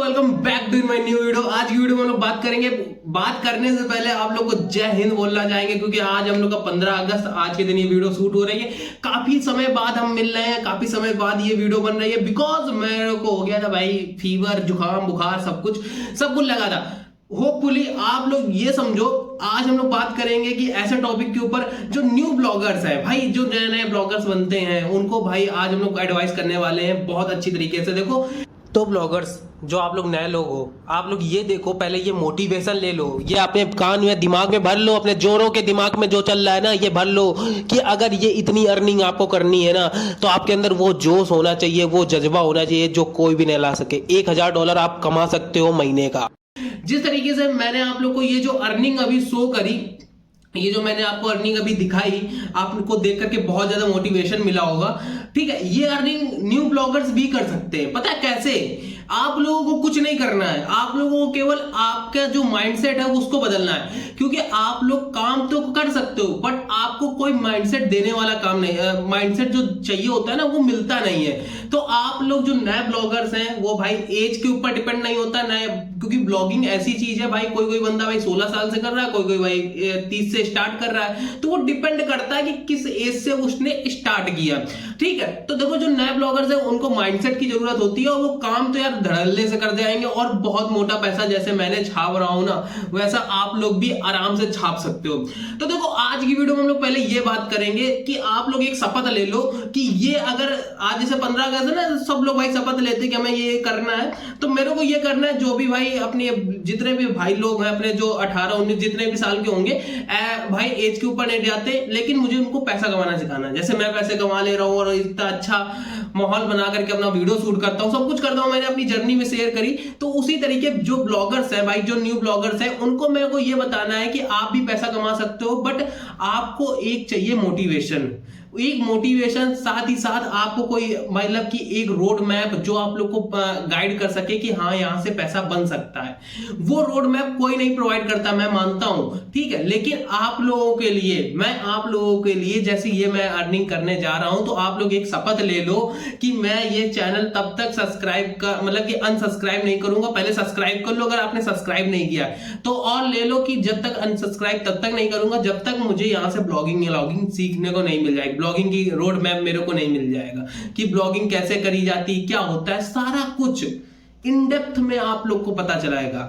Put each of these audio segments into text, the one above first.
Welcome back to my new video. आज की video में हम लोग बात करेंगे। बात करने से पहले आप लोग को जय हिंद बोलना चाहेंगे, क्योंकि आज हम लोग का 15 अगस्त आज के दिन ये वीडियो शूट हो रही है। काफी समय बाद हम मिल रहे हैं, काफी समय बाद ये वीडियो बन रही है, बिकॉज मेरे को हो गया था भाई फीवर, जुकाम, बुखार, सब कुछ लगा था। होपफुली आप लोग ये समझो, आज हम लोग बात करेंगे कि ऐसे टॉपिक के ऊपर जो न्यू ब्लॉगर्स हैं भाई, जो नए नए ब्लॉगर्स बनते हैं, उनको भाई आज हम लोग एडवाइस करने वाले हैं बहुत अच्छी तरीके से। देखो तो ब्लॉगर्स जो आप लोग नए लोग हो, आप लोग ये देखो, पहले ये मोटिवेशन ले लो, ये अपने कान में दिमाग में भर लो, अपने जोरों के दिमाग में जो चल रहा है ना ये भर लो कि अगर ये इतनी अर्निंग आपको करनी है ना, तो आपके अंदर वो जोश होना चाहिए, वो जज्बा होना चाहिए जो कोई भी नहीं ला सके। $1000 आप कमा सकते हो महीने का। जिस तरीके से मैंने आप लोग को ये जो अर्निंग अभी शो करी, ये जो मैंने आपको अर्निंग अभी दिखाई, आपको देख करके बहुत ज्यादा मोटिवेशन मिला होगा। ठीक है, ये अर्निंग न्यू ब्लॉगर्स भी कर सकते हैं। पता है कैसे? आप लोगों को कुछ नहीं करना है, आप लोगों को केवल आपका जो माइंडसेट है उसको बदलना है। क्योंकि आप लोग काम तो कर सकते हो, बट आपको कोई माइंडसेट देने वाला काम नहीं, माइंडसेट जो चाहिए होता है ना वो मिलता नहीं है। तो आप लोग जो नए ब्लॉगर्स हैं वो भाई एज के ऊपर डिपेंड नहीं होता नए, क्योंकि ब्लॉगिंग ऐसी चीज है भाई, कोई कोई बंदा भाई 16 साल से कर रहा है, कोई कोई भाई 30 से स्टार्ट कर रहा है। तो वो डिपेंड करता है कि किस एज से उसने स्टार्ट किया। ठीक है, तो देखो जो नए ब्लॉगर्स हैं उनको माइंडसेट की जरूरत होती है, और वो काम तो यार धड़ल्ले से कर जाएंगे, और बहुत मोटा पैसा जैसे मैंने छाप रहा हूं ना, वैसा आप लोग भी आराम से छाप सकते हो। तो देखो आज की वीडियो में हम लोग पहले ये बात करेंगे कि आप लोग एक शपथ ले लो कि ये अगर आज जैसे 15 अगस्त है ना, सब लोग भाई शपथ लेते हैं कि हमें ये करना है, तो मेरे को ये करना है। जो भी भाई अपने जितने भी भाई लोग हैं, अपने जो 18-19 जितने भी साल के होंगे, भाई एज के ऊपर नहीं जाते, लेकिन मुझे उनको पैसा कमाना सिखाना है। जैसे मैं पैसे कमा ले रहा हूँ और इतना अच्छा माहौल बना करके अपना वीडियो शूट करता हूँ, सब कुछ करता हूँ, मैंने अपनी जर्नी में शेयर करी। तो उसी तरीके जो ब्लॉगर्स है भाई, जो न्यू ब्लॉगर्स है, उनको मेरे को ये बताना है कि आप भी पैसा कमा सकते हो, बट आपको एक चाहिए मोटिवेशन। एक मोटिवेशन, साथ ही साथ आपको कोई मतलब कि एक रोड मैप जो आप लोग को गाइड कर सके कि हाँ यहां से पैसा बन सकता है। वो रोड मैप कोई नहीं प्रोवाइड करता, मैं मानता हूं, ठीक है, लेकिन आप लोगों के लिए, मैं आप लोगों के लिए जैसे ये मैं अर्निंग करने जा रहा हूं, तो आप लोग एक शपथ ले लो कि मैं ये चैनल तब तक सब्सक्राइब कर मतलब कि अनसब्सक्राइब नहीं करूंगा। पहले सब्सक्राइब कर लो अगर आपने सब्सक्राइब नहीं किया तो, और ले लो कि जब तक अनसब्सक्राइब तब तक नहीं करूंगा जब तक मुझे यहां से ब्लॉगिंग सीखने को नहीं मिल जाएगी, ब्लॉगिंग की रोड मैप मेरे को नहीं मिल जाएगा कि ब्लॉगिंग कैसे करी जाती, क्या होता है, सारा कुछ इन डेप्थ में आप लोग को पता चलाएगा।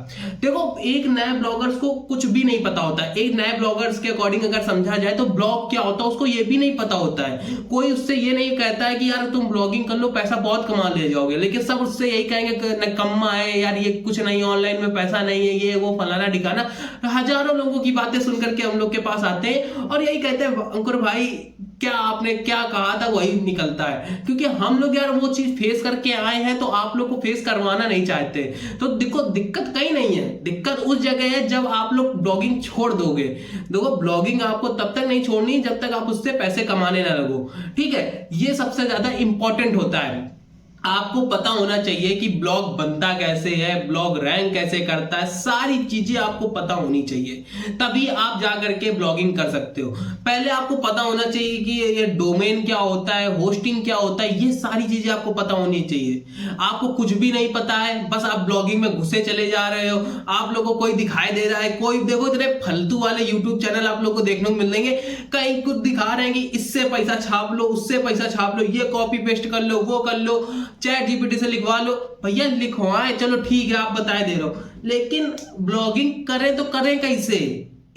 देखो एक नए ब्लॉगर्स को कुछ भी नहीं पता होता है। एक नए ब्लॉगर्स के अकॉर्डिंग अगर समझा जाए तो ब्लॉग क्या होता है उसको ये भी नहीं पता होता है। कोई उससे ये नहीं कहता है कि यार तुम ब्लॉगिंग कर लो पैसा बहुत कमा ले जाओगे, लेकिन सब उससे यही कहेंगे नकम्मा है यार, ये कुछ नहीं, ऑनलाइन में पैसा नहीं है, ये वो फलाना ठिकाना। हजारों लोगों की बातें सुन करके हम लोग के पास आते हैं और यही कहते हैं अंकुर भाई क्या आपने क्या कहा था वही निकलता है, क्योंकि हम लोग यार वो चीज फेस करके आए हैं, तो आप लोग को फेस करवाना नहीं चाहते। तो देखो दिक्कत कहीं नहीं है, दिक्कत उस जगह है जब आप लोग ब्लॉगिंग छोड़ दोगे। देखो ब्लॉगिंग आपको तब तक नहीं छोड़नी जब तक आप उससे पैसे कमाने ना लगो, ठीक है, ये सबसे ज्यादा इंपॉर्टेंट होता है। आपको पता होना चाहिए कि ब्लॉग बनता कैसे है, ब्लॉग रैंक कैसे करता है, सारी चीजें आपको पता होनी चाहिए, तभी आप जाकर के ब्लॉगिंग कर सकते हो। पहले आपको पता होना चाहिए कि ये डोमेन क्या होता है, होस्टिंग क्या होता है, ये सारी चीजें आपको पता होनी चाहिए। आपको कुछ भी नहीं पता है, बस आप ब्लॉगिंग में घुसे चले जा रहे हो, आप लोगों को कोई दिखाई दे रहा है, कोई देखो इतने फालतू वाले यूट्यूब चैनल आप लोग को देखने को मिलेंगे, कहीं कुछ दिखा रहे हैं कि इससे पैसा छाप लो, उससे पैसा छाप लो, ये कॉपी पेस्ट कर लो, वो कर लो, चैट जीपीटी से लिखवा लो। भैया लिखवाए चलो ठीक है, आप बताए दे रहे हो, लेकिन ब्लॉगिंग करें तो करें कैसे,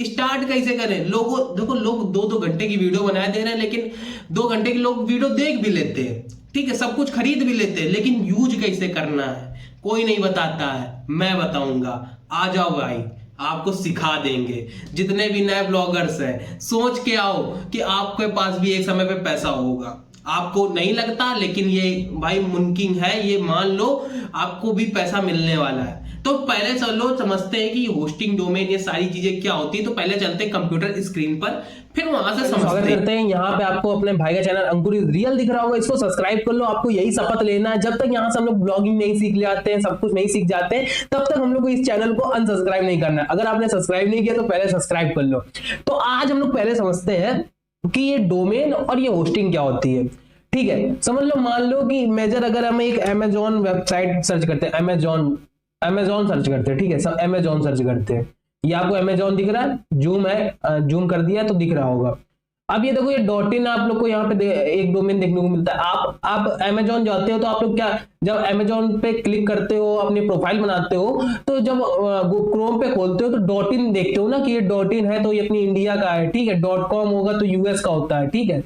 स्टार्ट कैसे करें? लोगों देखो लोग 2-2 घंटे की वीडियो बनाए दे रहे हैं, लेकिन 2 घंटे की लोग वीडियो देख भी लेते हैं, ठीक है, सब कुछ खरीद भी लेते हैं, लेकिन यूज कैसे करना है कोई नहीं बताता है। मैं बताऊंगा, आ जाओ भाई, आपको सिखा देंगे। जितने भी नए ब्लॉगर्स हैं सोच के आओ कि आपके पास भी एक समय पे पैसा होगा। आपको नहीं लगता, लेकिन ये भाई मुमकिन है, ये मान लो आपको भी पैसा मिलने वाला है। तो पहले चलो समझते हैं कि होस्टिंग, डोमेन, ये सारी चीजें क्या होती है। तो पहले चलते हैं कंप्यूटर स्क्रीन पर, फिर वहां से समझते हैं। यहाँ पे आपको अपने भाई का चैनल अंकुर इज रियल दिख रहा होगा, इसको सब्सक्राइब कर लो। आपको यही शपथ लेना है, जब तक यहाँ से हम लोग ब्लॉगिंग नहीं सीख जाते हैं, सब कुछ नहीं सीख जाते हैं, तब तक हम लोग को इस चैनल को अनसब्सक्राइब नहीं करना है। अगर आपने सब्सक्राइब नहीं किया तो पहले सब्सक्राइब कर लो। तो आज हम लोग पहले समझते हैं कि ये डोमेन और ये होस्टिंग क्या होती है। ठीक है, समझ लो, मान लो कि मेजर अगर हम एक अमेजॉन वेबसाइट सर्च करते हैं, अमेजॉन अमेजोन सर्च करते हैं, ठीक है, सब अमेजोन सर्च करते हैं। ये आपको अमेजोन दिख रहा है, जूम है, जूम कर दिया तो दिख रहा होगा। अब ये देखो ये डॉट इन आप लोग को यहाँ पे एक डोमेन देखने को मिलता है। आप अमेजोन जाते हो तो आप लोग क्या, जब अमेजोन पे क्लिक करते हो, अपनी प्रोफाइल बनाते हो, तो जब क्रोम पे खोलते हो तो डॉट इन देखते हो ना कि ये डॉट इन है तो ये अपनी इंडिया का है, ठीक है, डॉट कॉम होगा तो यूएस का होता है, ठीक है।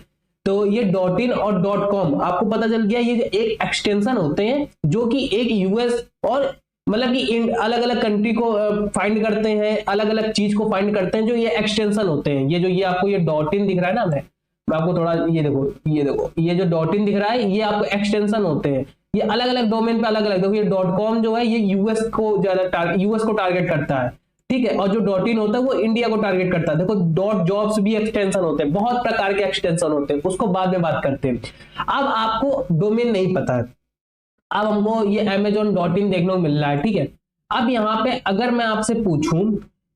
तो ये डॉट इन और डॉट कॉम आपको पता चल गया, ये एक एक्सटेंशन होते हैं जो कि एक यूएस और मतलब कि अलग अलग कंट्री को फाइंड करते हैं, अलग अलग चीज को फाइंड करते हैं, जो ये एक्सटेंशन होते हैं। ये जो ये आपको ये डॉट इन दिख रहा है ना, मैं आपको थोड़ा ये देखो ये जो डॉट इन दिख रहा है ये आपको एक्सटेंशन होते हैं। ये अलग अलग डोमेन पे अलग अलग, देखो ये डॉट कॉम जो है ये यूएस को ज्यादा यूएस को टारगेट करता है, ठीक है, और जो डॉट इन होता है वो इंडिया को टारगेट करता है। देखो डॉट जॉब्स भी एक्सटेंशन होते हैं, बहुत प्रकार के एक्सटेंशन होते हैं, उसको बाद में बात करते हैं। अब आपको डोमेन नहीं पता है, अब हमको ये amazon.in देखने को मिल रहा है, ठीक है। अब यहाँ पे अगर मैं आपसे पूछूं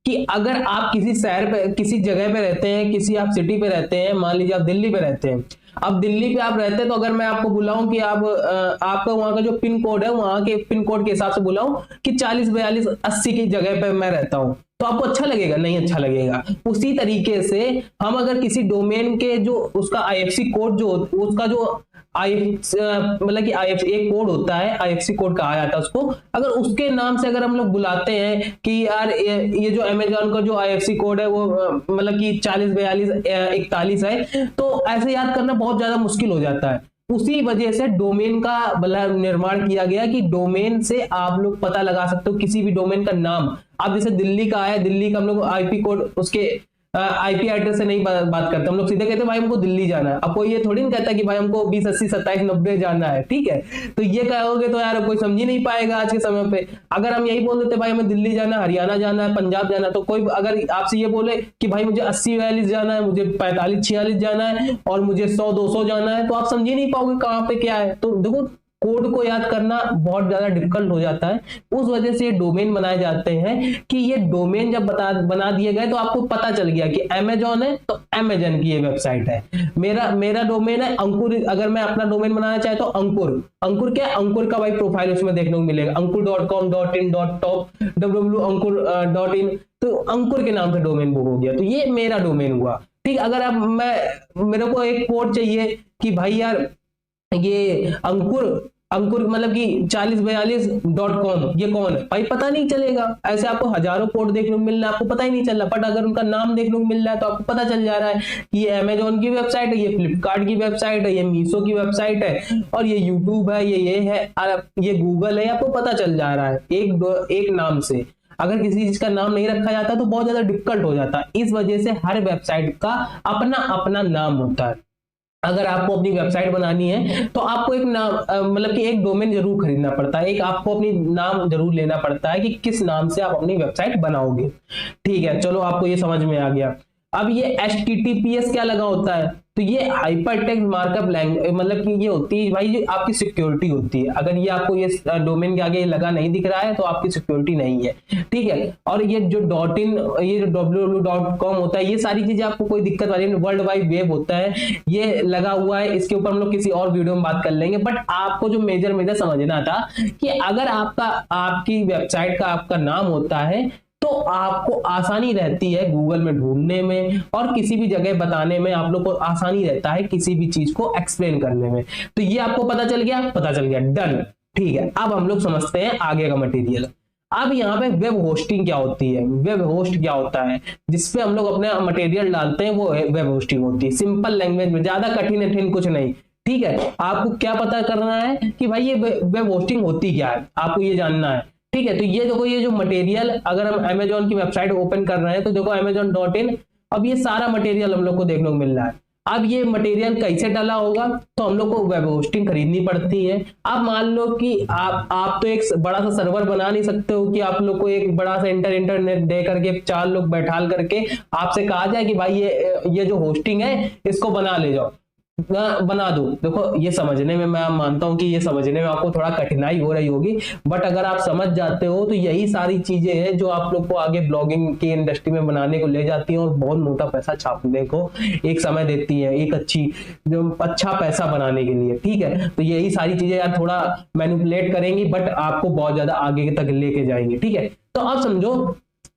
कि अगर आप किसी शहर पे, किसी जगह पे रहते हैं, किसी आप सिटी पे रहते हैं, मान लीजिए आप दिल्ली पे रहते हैं, अब दिल्ली पे आप रहते हैं, तो अगर मैं आपको बुलाऊं कि आपका वहां का जो पिन कोड है, वहां के पिन कोड के हिसाब से बुलाऊं कि 40 42 80 की जगह पे मैं रहता हूं, तो आपको अच्छा लगेगा? नहीं अच्छा लगेगा। उसी तरीके से हम अगर किसी डोमेन के जो उसका आईएफसी कोड जो उसका जो मतलब कि आईएफसी एक कोड होता है, आईएफसी कोड कहा जाता है उसको, अगर उसके नाम से अगर हम लोग बुलाते हैं कि यार ये जो अमेजोन का जो आईएफसी कोड है वो मतलब कि 40 42 41 है, तो ऐसे याद करना बहुत ज्यादा मुश्किल हो जाता है। उसी वजह से डोमेन का मतलब निर्माण किया गया कि डोमेन से आप लोग पता लगा सकते हो किसी भी डोमेन का नाम। आप जैसे दिल्ली का है, दिल्ली का हम लोग आईपी कोड उसके आईपी एड्रेस से नहीं बात करते, हम लोग सीधे कहते हैं भाई हमको दिल्ली जाना है। अब कोई ये थोड़ी नहीं कहता कि भाई हमको 20 80 27 90 जाना है, ठीक है। तो ये कहोगे तो यार कोई समझ ही नहीं पाएगा आज के समय पे। अगर हम यही बोल देते भाई हमें दिल्ली जाना है, हरियाणा जाना है, पंजाब जाना है, तो कोई अगर आपसे ये बोले कि भाई मुझे 80 42 जाना है, मुझे 45 46 जाना है और मुझे 100 200 जाना है, तो आप समझ ही नहीं पाओगे कहाँ पे क्या है। तो देखो कोड को याद करना बहुत ज्यादा डिफिकल्ट हो जाता है। उस वजह से ये डोमेन बनाए जाते हैं कि ये डोमेन जब बना दिए गए तो आपको पता चल गया कि अमेजोन है तो अमेजन की ये वेबसाइट है। मेरा डोमेन है अंकुर, अगर मैं अपना डोमेन बनाना चाहे तो अंकुर क्या है, अंकुर का भाई प्रोफाइल उसमें देखने को मिलेगा, अंकुर.com .in .top www.ankur.in, तो अंकुर के नाम से डोमेन बुक हो गया, तो ये मेरा डोमेन हुआ, ठीक। अगर अब मेरे को एक कोड चाहिए कि भाई यार ये अंकुर मतलब कि 4042.com ये कौन है, भाई पता नहीं चलेगा। ऐसे आपको हजारों कोड देखने को मिल रहा है, आपको पता ही नहीं चल रहा। बट अगर उनका नाम देखने को मिल रहा है तो आपको पता चल जा रहा है कि ये अमेजोन की वेबसाइट है, ये फ्लिपकार्ट की वेबसाइट है, ये मीशो की वेबसाइट है, और ये यूट्यूब है, ये है, ये गूगल है, आपको पता चल जा रहा है एक नाम से। अगर किसी चीज का नाम नहीं रखा जाता तो बहुत ज्यादा डिफिकल्ट हो जाता है। इस वजह से हर वेबसाइट का अपना अपना नाम होता है। अगर आपको अपनी वेबसाइट बनानी है तो आपको एक नाम मतलब कि एक डोमेन जरूर खरीदना पड़ता है, एक आपको अपनी नाम जरूर लेना पड़ता है कि किस नाम से आप अपनी वेबसाइट बनाओगे, ठीक है। चलो आपको ये समझ में आ गया। अब ये HTTPS क्या लगा होता है, तो ये हाइपर टेक्स्ट मार्कअप लैंग्वेज, मतलब कि ये होती है भाई ये आपकी सिक्योरिटी होती है। अगर ये आपको ये डोमेन के आगे लगा नहीं दिख रहा है तो आपकी सिक्योरिटी नहीं है, ठीक है। और ये जो .in ये जो www.com होता है, ये सारी चीजें आपको कोई दिक्कत वाली नहीं, वर्ल्ड वाइड वेब होता है, ये लगा हुआ है। इसके ऊपर हम लोग किसी और वीडियो में बात कर लेंगे। बट आपको जो मेजर समझना था कि अगर आपकी वेबसाइट का आपका नाम होता है तो आपको आसानी रहती है गूगल में ढूंढने में और किसी भी जगह बताने में, आप लोग को आसानी रहता है किसी भी चीज को एक्सप्लेन करने में। तो ये आपको पता चल गया, डन, ठीक है। अब हम लोग समझते हैं आगे का मटेरियल। अब यहाँ पे वेब होस्टिंग क्या होती है, वेब होस्ट क्या होता है, जिसपे हम लोग अपने मटेरियल डालते हैं, वो वेब होस्टिंग होती है। सिंपल लैंग्वेज में, ज्यादा कठिन कुछ नहीं, ठीक है। आपको क्या पता करना है कि भाई ये वेब होस्टिंग होती क्या है, आपको ये जानना है, ठीक है। तो ये देखो ये जो मटेरियल, अगर हम अमेजोन की वेबसाइट ओपन कर रहे हैं तो देखो amazon.in, अब ये सारा मटेरियल हम लोग को देखने को मिल रहा है। अब ये मटेरियल कैसे डाला होगा, तो हम लोग को वेब होस्टिंग खरीदनी पड़ती है। अब मान लो कि आप तो एक बड़ा सा सर्वर बना नहीं सकते हो कि आप लोग को एक बड़ा सा इंटरनेट दे करके 4 लोग बैठाल करके आपसे कहा जाए कि भाई ये जो होस्टिंग है इसको बना ले जाओ, बना दो। देखो ये समझने में, मैं मानता हूं कि ये समझने में आपको थोड़ा कठिनाई हो रही होगी, बट अगर आप समझ जाते हो तो यही सारी चीजें हैं जो आप लोग को आगे ब्लॉगिंग की इंडस्ट्री में बनाने को ले जाती हैं और बहुत मोटा पैसा छापने को एक समय देती है, एक अच्छा पैसा बनाने के लिए। ठीक है, तो यही सारी चीजें यार थोड़ा मैनिपुलेट करेंगी, बट आपको बहुत ज्यादा आगे तक लेके जाएंगे। ठीक है, तो आप समझो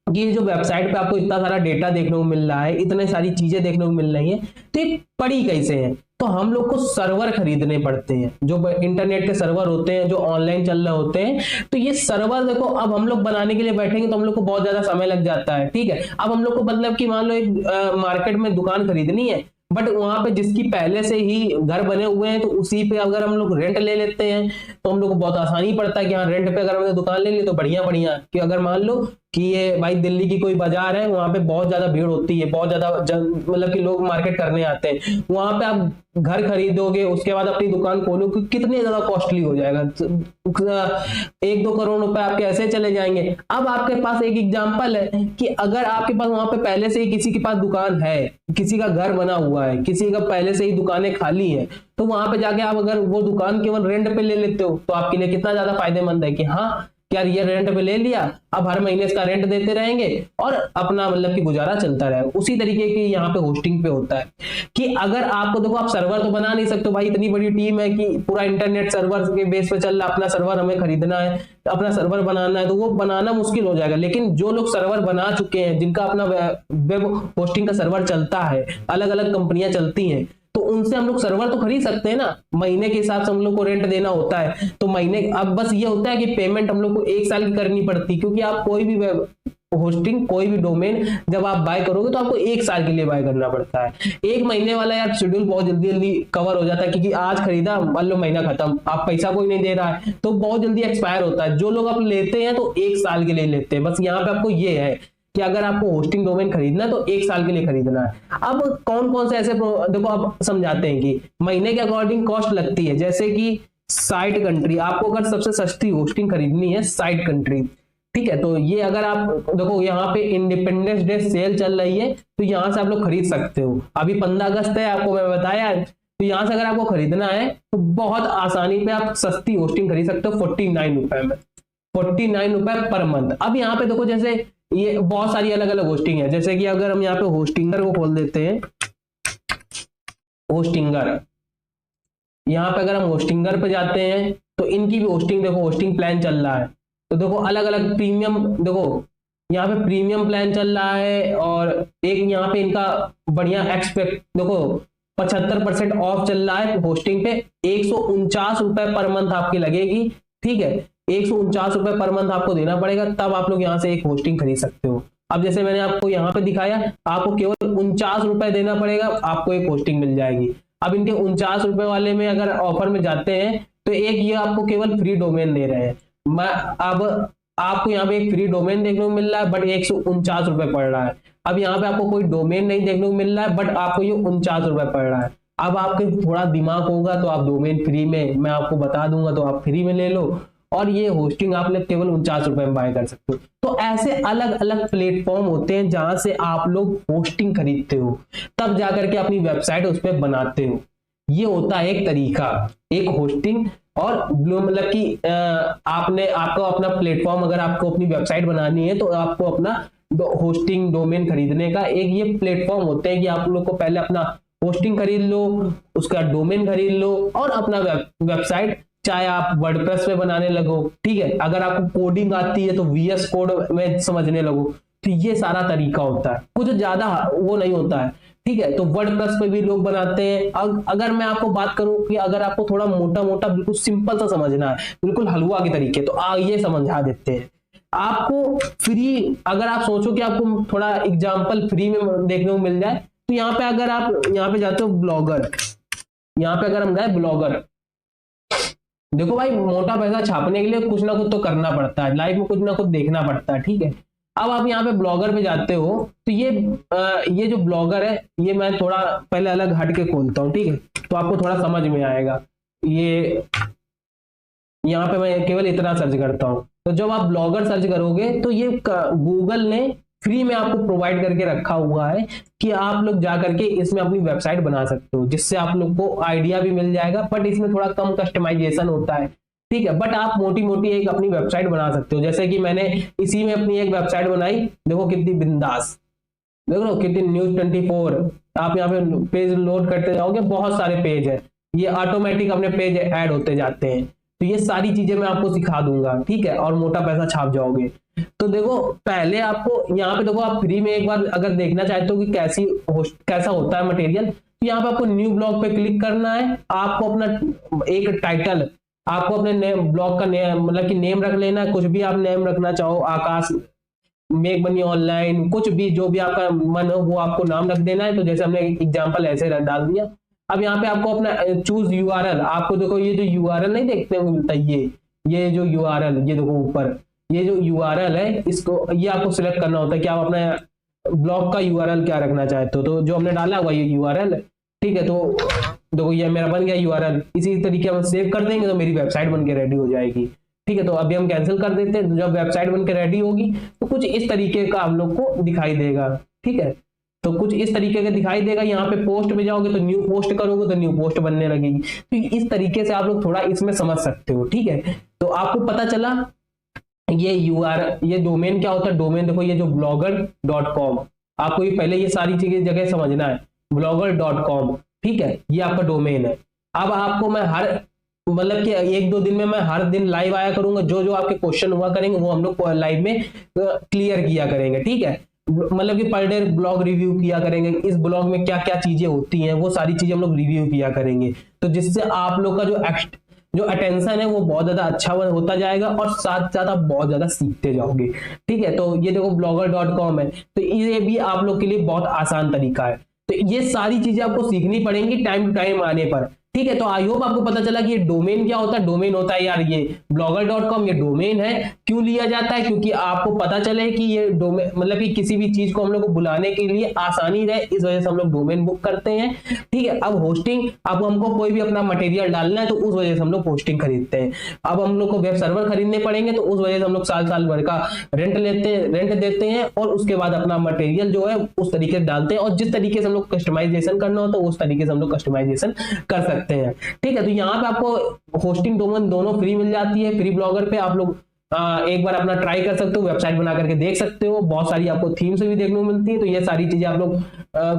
कि ये जो वेबसाइट पे आपको इतना सारा डेटा देखने को मिल रहा है, इतने सारी चीजें देखने को मिल रही हैं, तो ये पड़ी कैसे हैं? तो हम लोग को सर्वर खरीदने पड़ते हैं, जो इंटरनेट के सर्वर होते हैं, जो ऑनलाइन चल रहे होते हैं। तो ये सर्वर देखो, अब हम लोग बनाने के लिए बैठेंगे तो हम लोग को बहुत ज्यादा समय लग जाता है। ठीक है, अब हम लोग को मतलब कि मान लो एक मार्केट में दुकान खरीदनी है, बट वहां पे जिसकी पहले से ही घर बने हुए हैं, तो उसी पे अगर हम लोग रेंट ले लेते हैं तो हम लोग को बहुत आसानी पड़ता है कि हाँ रेंट पे अगर हमने दुकान ले ली तो बढ़िया बढ़िया। कि अगर मान लो कि ये भाई दिल्ली की कोई बाजार है, वहां पे बहुत ज्यादा भीड़ होती है, बहुत ज्यादा मतलब कि लोग मार्केट करने आते हैं, वहां पे आप घर खरीदोगे, उसके बाद अपनी दुकान खोलोगे, कितने ज्यादा कॉस्टली हो जाएगा, 1-2 करोड़ रुपए आपके ऐसे चले जाएंगे। अब आपके पास एक एग्जांपल है कि अगर आपके पास वहां पे पहले से ही किसी के पास दुकान है, किसी का घर बना हुआ है, किसी का पहले से ही दुकानें खाली है, तो वहां पे जाके आप अगर वो दुकान केवल रेंट पे ले लेते हो तो आपके लिए कितना ज्यादा फायदेमंद है कि हाँ यार ये रेंट पे ले लिया, अब हर महीने इसका रेंट देते रहेंगे और अपना मतलब कि गुजारा चलता रहेगा। उसी तरीके की यहाँ पे होस्टिंग पे होता है कि अगर आपको, देखो आप सर्वर तो बना नहीं सकते भाई, इतनी बड़ी टीम है कि पूरा इंटरनेट सर्वर के बेस पे चल रहा, अपना सर्वर हमें खरीदना है, अपना सर्वर बनाना है, तो वो बनाना मुश्किल हो जाएगा। लेकिन जो लोग सर्वर बना चुके हैं, जिनका अपना वेब होस्टिंग का सर्वर चलता है, अलग अलग कंपनियां चलती हैं, तो उनसे हम लोग सर्वर तो खरीद सकते हैं ना, महीने के हिसाब से हम लोग को रेंट देना होता है। तो महीने, अब बस ये होता है कि पेमेंट हम लोग को 1 साल की करनी पड़ती, क्योंकि आप कोई भी होस्टिंग, कोई भी डोमेन जब आप बाय करोगे तो आपको 1 साल के लिए बाय करना पड़ता है। 1 महीने वाला यार शेड्यूल बहुत जल्दी जल्दी कवर हो जाता है, क्योंकि आज खरीदा, मान लो महीना खत्म, आप पैसा कोई नहीं दे रहा है, तो बहुत जल्दी एक्सपायर होता है। जो लोग आप लेते हैं तो 1 साल के लिए लेते हैं। बस यहाँ पे आपको ये है कि अगर आपको होस्टिंग डोमेन खरीदना है तो 1 साल के लिए खरीदना है। अब कौन कौन से ऐसे, देखो आप समझाते हैं कि महीने के अकॉर्डिंग कॉस्ट लगती है। जैसे कि साइट कंट्री, आपको अगर सबसे सस्ती होस्टिंग खरीदनी है साइट कंट्री, ठीक है, तो ये अगर आप देखो यहाँ पे इंडिपेंडेंस डे सेल चल रही है, तो यहाँ से आप लोग खरीद सकते हो। अभी 15 अगस्त है, आपको मैं बताया, तो यहाँ से अगर आपको खरीदना है तो बहुत आसानी पे आप सस्ती होस्टिंग खरीद सकते हो 49 रुपए में, 49 रुपए पर मंथ। अब यहाँ पे देखो, जैसे ये बहुत सारी अलग अलग होस्टिंग है, जैसे कि अगर हम यहाँ पे होस्टिंगर को खोल देते हैं, होस्टिंगर, यहाँ पे अगर हम होस्टिंगर पे जाते हैं तो इनकी भी होस्टिंग, देखो होस्टिंग प्लान चल रहा है, तो देखो अलग अलग प्रीमियम, देखो यहाँ पे प्रीमियम प्लान चल रहा है, और एक यहाँ पे इनका बढ़िया एक्सपेक्ट, देखो 75% ऑफ चल रहा है होस्टिंग पे, 149 रुपए पर मंथ आपकी लगेगी। ठीक है, 149 रुपए पर मंथ आपको देना पड़ेगा, तब आप लोग यहाँ से एक होस्टिंग खरीद सकते हो। अब जैसे मैंने आपको यहाँ पे दिखाया, आपको केवल 49 रुपए देना पड़ेगा, आपको एक होस्टिंग मिल जाएगी। अब इनके 49 रुपए वाले में अगर ऑफर में जाते हैं तो एक ये आपको केवल फ्री डोमेन दे रहे हैं। मैं अब आपको यहाँ पे एक फ्री डोमेन देखने को मिल रहा है, बट 149 रुपए पड़ रहा है। अब यहाँ पे आपको कोई डोमेन नहीं देखने को मिल रहा है, बट आपको ये 49 रुपए पड़ रहा है। अब आपके थोड़ा दिमाग होगा तो आप डोमेन फ्री में, मैं आपको बता दूंगा, तो आप फ्री में ले लो, और ये होस्टिंग आप लोग केवल 49 रुपए में बाय कर सकते हो। तो ऐसे अलग अलग प्लेटफॉर्म होते हैं जहां से आप लोग होस्टिंग खरीदते हो, तब जाकर के अपनी वेबसाइट उस पर बनाते हो। ये होता है एक तरीका, एक होस्टिंग। और मतलब कि आपने, आपको अपना प्लेटफॉर्म, अगर आपको अपनी वेबसाइट बनानी है तो आपको अपना होस्टिंग डोमेन खरीदने का एक ये प्लेटफॉर्म होते हैं कि आप लोग को पहले अपना होस्टिंग खरीद लो, उसका डोमेन खरीद लो, और अपना वेबसाइट, चाहे आप वर्डप्रेस पे बनाने लगो, ठीक है, अगर आपको कोडिंग आती है तो VS कोड में समझने लगो, तो ये सारा तरीका होता है, कुछ ज्यादा वो नहीं होता है। ठीक है, तो वर्डप्रेस पे भी लोग बनाते हैं। अगर मैं आपको बात करूं कि अगर आपको थोड़ा मोटा मोटा बिल्कुल सिंपल सा समझना है, बिल्कुल हलवा के तरीके, तो ये समझा देते हैं आपको फ्री। अगर आप सोचो कि आपको थोड़ा एग्जाम्पल फ्री में देखने को मिल जाए, तो यहाँ पे अगर आप यहाँ पे जाते हो ब्लॉगर, यहाँ पे अगर हम गए ब्लॉगर, देखो भाई मोटा पैसा छापने के लिए कुछ ना कुछ तो करना पड़ता है, लाइफ में कुछ ना कुछ देखना पड़ता है। ठीक है, अब आप यहाँ पे ब्लॉगर पे जाते हो, तो ये जो ब्लॉगर है, ये मैं थोड़ा पहले अलग हट के खोलता हूँ, ठीक है, तो आपको थोड़ा समझ में आएगा। ये यहाँ पे मैं केवल इतना सर्च करता हूँ, तो जब आप ब्लॉगर सर्च करोगे तो ये गूगल ने फ्री में आपको प्रोवाइड करके रखा हुआ है कि आप लोग जा करके इसमें अपनी वेबसाइट बना सकते हो, जिससे आप लोग को आइडिया भी मिल जाएगा, बट इसमें थोड़ा कम कस्टमाइजेशन होता है, ठीक है। बट आप मोटी मोटी एक अपनी वेबसाइट बना सकते हो, जैसे कि मैंने इसी में अपनी एक वेबसाइट बनाई, देखो कितनी बिंदास, देखो कितनी News24, आप यहाँ पे पेज लोड करते जाओगे, बहुत सारे पेज है, ये ऑटोमेटिक अपने पेज ऐड होते जाते हैं। तो ये सारी चीजें मैं आपको सिखा दूंगा, ठीक है, और मोटा पैसा छाप जाओगे। तो देखो पहले आपको यहाँ पे देखो, आप फ्री में एक बार अगर देखना चाहते हो कि कैसा होता है मटेरियल, तो यहाँ पे आपको न्यू ब्लॉग पे क्लिक करना है। आपको अपना एक टाइटल, आपको अपने नेम ब्लॉग का नेम, मतलब कि नेम रख लेना, कुछ भी आप नेम रखना चाहो, आकाश मेक मनी ऑनलाइन, कुछ भी जो भी आपका मन हो वो आपको नाम रख देना है। तो जैसे हमने एग्जांपल ऐसे डाल दिया। अब यहाँ पे आपको अपना चूज यूआरएल, आपको देखो ये जो यूआरएल नहीं देखते हो मिलता है, ये जो यूआरएल, ये देखो ऊपर ये जो यूआरएल है, इसको ये आपको सिलेक्ट करना होता है कि आप अपना ब्लॉग का यूआरएल क्या रखना चाहते हो। तो जो हमने डाला हुआ ये यूआरएल, ठीक है, तो देखो ये मेरा बन गया यूआरएल। इसी तरीके हम सेव कर देंगे तो मेरी वेबसाइट बन के रेडी हो जाएगी, ठीक है। तो अभी हम कैंसिल कर देते हैं। तो जब वेबसाइट बन के रेडी होगी तो कुछ इस तरीके का हम लोग को दिखाई देगा, ठीक है। तो कुछ इस तरीके का दिखाई देगा। यहाँ पे पोस्ट में जाओगे तो न्यू पोस्ट करोगे तो न्यू पोस्ट बनने लगेगी। तो इस तरीके से आप लोग थोड़ा इसमें समझ सकते हो, ठीक है। तो आपको पता चला ये ये डोमेन क्या होता है। डोमेन देखो, ये जो blogger.com, आपको ये पहले ये सारी चीजें जगह समझना है। blogger.com, ठीक है, ये आपका डोमेन है। अब आपको मैं हर मतलब कि एक दो दिन में मैं हर दिन लाइव आया करूंगा, जो जो आपके क्वेश्चन हुआ करेंगे वो हम लोग लाइव में क्लियर किया करेंगे, ठीक है। मतलब कि पर डे ब्लॉग रिव्यू किया करेंगे, इस ब्लॉग में क्या क्या चीजें होती हैं वो सारी चीजें हम लोग रिव्यू किया करेंगे। तो जिससे आप लोग का जो अटेंशन है वो बहुत ज्यादा अच्छा होता जाएगा और साथ साथ आप बहुत ज्यादा सीखते जाओगे, ठीक है। तो ये देखो blogger.com है, तो ये भी आप लोग के लिए बहुत आसान तरीका है। तो ये सारी चीजें आपको सीखनी पड़ेंगी टाइम टू टाइम आने पर, ठीक है। तो आई होप आपको पता चला कि ये डोमेन क्या होता है। डोमेन होता है यार ये blogger.com, ये डोमेन है। क्यों लिया जाता है? क्योंकि आपको पता चले कि ये डोमेन मतलब कि किसी भी चीज को हम लोग को बुलाने के लिए आसानी रहे, इस वजह से हम लोग डोमेन बुक करते हैं, ठीक है। अब होस्टिंग, अब हमको कोई भी अपना मटेरियल डालना है तो उस वजह से हम लोग होस्टिंग खरीदते हैं। अब हम लोग को वेब सर्वर खरीदने पड़ेंगे तो उस वजह से हम लोग साल भर का रेंट देते हैं और उसके बाद अपना मटेरियल जो है उस तरीके से डालते हैं। और जिस तरीके से हम लोग कस्टमाइजेशन करना होता है उस तरीके से हम लोग कस्टमाइजेशन कर सकते हैं, ठीक है। तो यहाँ पे आपको होस्टिंग डोमेन दोनों फ्री मिल जाती है। फ्री ब्लॉगर पे आप लोग एक बार अपना ट्राई कर सकते हो, वेबसाइट बना करके देख सकते हो। बहुत सारी आपको थीम्स भी देखने को मिलती है। तो ये सारी चीजें आप लोग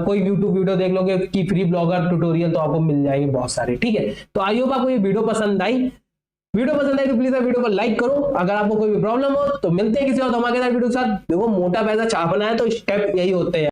कोई यूट्यूब वीडियो देख लोगे कि फ्री ब्लॉगर ट्यूटोरियल, तो आपको मिल जाएंगे बहुत सारे, ठीक है। तो आई होप आपको ये वीडियो पसंद आई। वीडियो पसंद आई तो प्लीज वीडियो को लाइक करो। अगर आपको कोई भी प्रॉब्लम हो तो मिलते हैं किसी और धमाकेदार वीडियो के साथ। देखो मोटा पैसा छापना है तो स्टेप यही होते हैं।